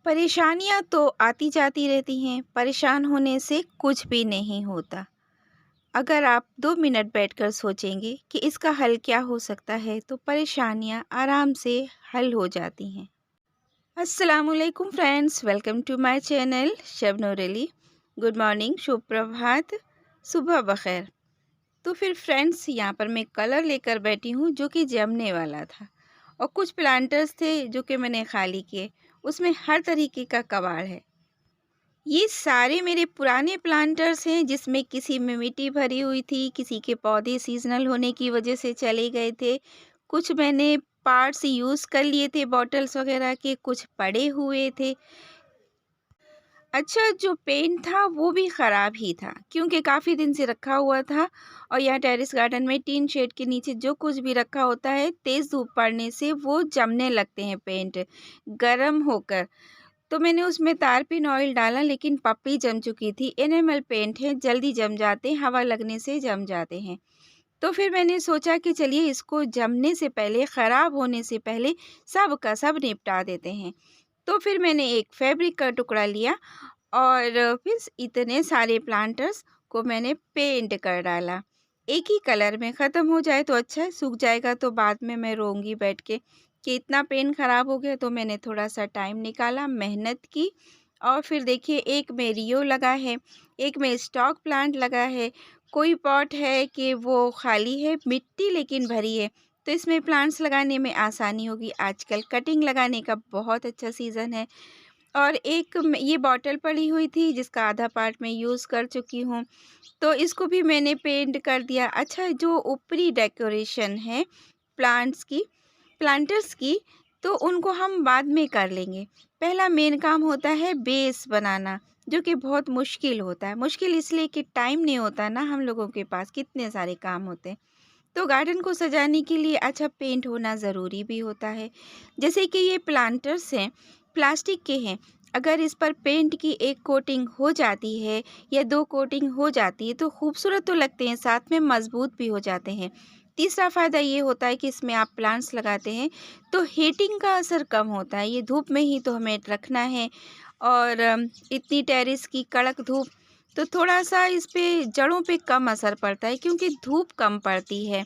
परेशानियाँ तो आती जाती रहती हैं, परेशान होने से कुछ भी नहीं होता। अगर आप 2 मिनट बैठकर सोचेंगे कि इसका हल क्या हो सकता है, तो परेशानियाँ आराम से हल हो जाती हैं। अस्सलामुअलैकुम friends, welcome to my channel Shabnoor Ali. Good morning, शुभ प्रभात, सुबह बखैर। तो फिर फ्रेंड्स, यहाँ पर मैं कलर लेकर बैठी हूँ जो कि जमने वाला था और कुछ प्लांटर्स थे जो कि मैंने खाली किए। उसमें हर तरीके का कबाड़ है। ये सारे मेरे पुराने प्लांटर्स हैं जिसमें किसी में मिट्टी भरी हुई थी, किसी के पौधे सीज़नल होने की वजह से चले गए थे। कुछ मैंने पार्ट्स यूज़ कर लिए थे बॉटल्स वगैरह के, कुछ पड़े हुए थे। अच्छा, जो पेंट था वो भी ख़राब ही था क्योंकि काफ़ी दिन से रखा हुआ था और यहाँ टेरेस गार्डन में टीन शेड के नीचे जो कुछ भी रखा होता है, तेज़ धूप पड़ने से वो जमने लगते हैं पेंट, गरम होकर। तो मैंने उसमें तारपीन ऑयल डाला लेकिन पपड़ी जम चुकी थी। एनेमल पेंट है, जल्दी जम जाते हैं, हवा लगने से जम जाते हैं। तो फिर मैंने सोचा कि चलिए इसको जमने से पहले, ख़राब होने से पहले सब का सब निपटा देते हैं। तो फिर मैंने एक फैब्रिक का टुकड़ा लिया और फिर इतने सारे प्लांटर्स को मैंने पेंट कर डाला। एक ही कलर में ख़त्म हो जाए तो अच्छा है, सूख जाएगा तो बाद में मैं रोऊँगी बैठ के कि इतना पेंट ख़राब हो गया। तो मैंने थोड़ा-सा टाइम निकाला, मेहनत की और फिर देखिए एक में रियो लगा है, एक में स्टॉक प्लांट लगा है, कोई पॉट है कि वो खाली है, मिट्टी लेकिन भरी है। तो इसमें प्लांट्स लगाने में आसानी होगी। आजकल कटिंग लगाने का बहुत अच्छा सीज़न है। और एक ये बॉटल पड़ी हुई थी जिसका आधा पार्ट मैं यूज़ कर चुकी हूँ, तो इसको भी मैंने पेंट कर दिया। अच्छा, जो ऊपरी डेकोरेशन है प्लांट्स की, प्लांटर्स की, तो उनको हम बाद में कर लेंगे। पहला मेन काम होता है बेस बनाना, जो कि बहुत मुश्किल होता है। मुश्किल इसलिए कि टाइम नहीं होता ना हम लोगों के पास, कितने सारे काम होते हैं। तो गार्डन को सजाने के लिए अच्छा पेंट होना ज़रूरी भी होता है। जैसे कि ये प्लांटर्स हैं, प्लास्टिक के हैं, अगर इस पर पेंट की एक कोटिंग हो जाती है या 2 कोटिंग हो जाती है तो खूबसूरत तो लगते हैं, साथ में मज़बूत भी हो जाते हैं। तीसरा फ़ायदा ये होता है कि इसमें आप प्लांट्स लगाते हैं तो हीटिंग का असर कम होता है। ये धूप में ही तो हमें रखना है और इतनी टेरेस की कड़क धूप, तो थोड़ा-सा इस पे जड़ों पे कम असर पड़ता है क्योंकि धूप कम पड़ती है।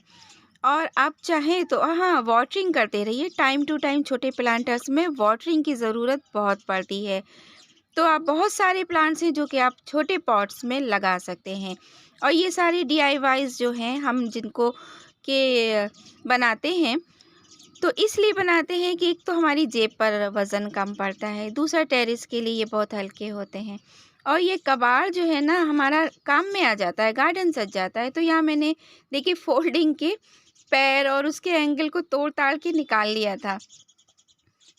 और आप चाहें तो हाँ, वाटरिंग करते रहिए, टाइम टू टाइम छोटे प्लांटर्स में वाटरिंग की ज़रूरत बहुत पड़ती है। तो आप बहुत सारे प्लांट्स हैं जो कि आप छोटे पॉट्स में लगा सकते हैं। और ये सारे डीआईवाईज़ जो हैं हम जिनको के बनाते हैं, तो इसलिए बनाते हैं कि एक तो हमारी जेब पर वज़न कम पड़ता है, दूसरा टेरेस के लिए ये बहुत हल्के होते हैं और ये कबाड़ जो है ना हमारा काम में आ जाता है, गार्डन सज जाता है। तो यहाँ मैंने देखिए फोल्डिंग के पैर और उसके एंगल को तोड़-ताड़ के निकाल लिया था।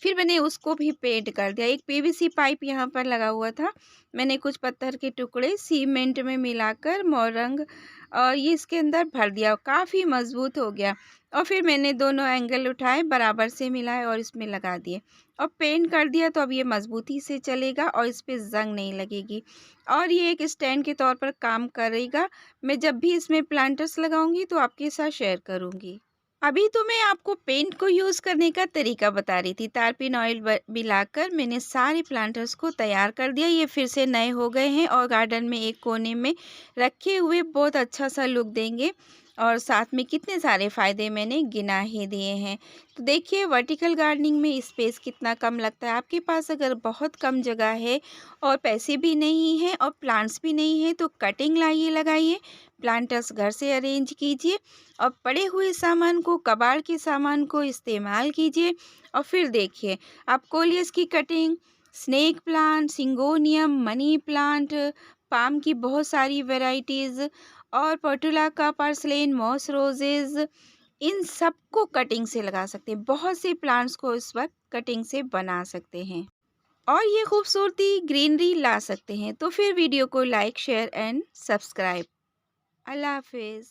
फिर मैंने उसको भी पेंट कर दिया। एक पीवीसी पाइप यहाँ पर लगा हुआ था। मैंने कुछ पत्थर के टुकड़े सीमेंट में मिलाकर मोरंग ये इसके अंदर भर दिया, काफ़ी मज़बूत हो गया। और फिर मैंने दोनों एंगल उठाए, बराबर से मिलाए और इसमें लगा दिए और पेंट कर दिया। तो अब ये मज़बूती से चलेगा और इस पे ज़ंग नहीं लगेगी और ये एक स्टैंड के तौर पर काम करेगा। मैं जब भी इसमें प्लांटर्स लगाऊंगी तो आपके साथ शेयर करूंगी। अभी तो मैं आपको पेंट को यूज़ करने का तरीका बता रही थी। तारपीन ऑयल मिलाकर मैंने सारे प्लांटर्स को तैयार कर दिया। ये फिर से नए हो गए हैं और गार्डन में एक कोने में रखे हुए बहुत अच्छा सा लुक देंगे और साथ में कितने सारे फ़ायदे मैंने गिना ही दिए हैं। तो देखिए वर्टिकल गार्डनिंग में स्पेस कितना कम लगता है। आपके पास अगर बहुत कम जगह है और पैसे भी नहीं हैं और प्लांट्स भी नहीं हैं तो कटिंग लाइए, लगाइए, प्लांटर्स घर से अरेंज कीजिए और पड़े हुए सामान को, कबाड़ के सामान को इस्तेमाल कीजिए और फिर देखिए आप कोलियस की cutting, snake plant, syngonium, money plant, palm की बहुत सारी वैरायटीज़ और पोर्टुला का पर्सलेन, मॉस रोजेज़, इन सबको कटिंग से लगा सकते हैं। बहुत से प्लांट्स को इस वक्त कटिंग से बना सकते हैं और ये खूबसूरती ग्रीनरी ला सकते हैं। तो फिर वीडियो को लाइक, शेयर एंड सब्सक्राइब। अल्लाह हाफिज़।